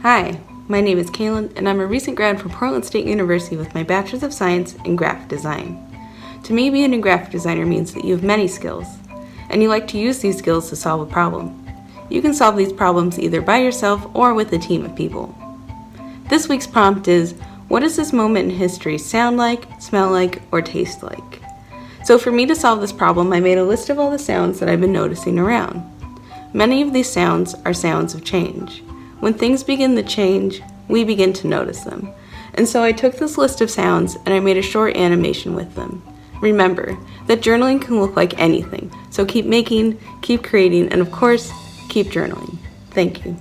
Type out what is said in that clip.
Hi, my name is Cailin, and I'm a recent grad from Portland State University with my Bachelor's of Science in Graphic Design. To me, being a graphic designer means that you have many skills, and you like to use these skills to solve a problem. You can solve these problems either by yourself or with a team of people. This week's prompt is, what does this moment in history sound like, smell like, or taste like? So for me to solve this problem, I made a list of all the sounds that I've been noticing around. Many of these sounds are sounds of change. When things begin to change, we begin to notice them. And so I took this list of sounds and I made a short animation with them. Remember that journaling can look like anything, so keep making, keep creating, and of course, keep journaling. Thank you.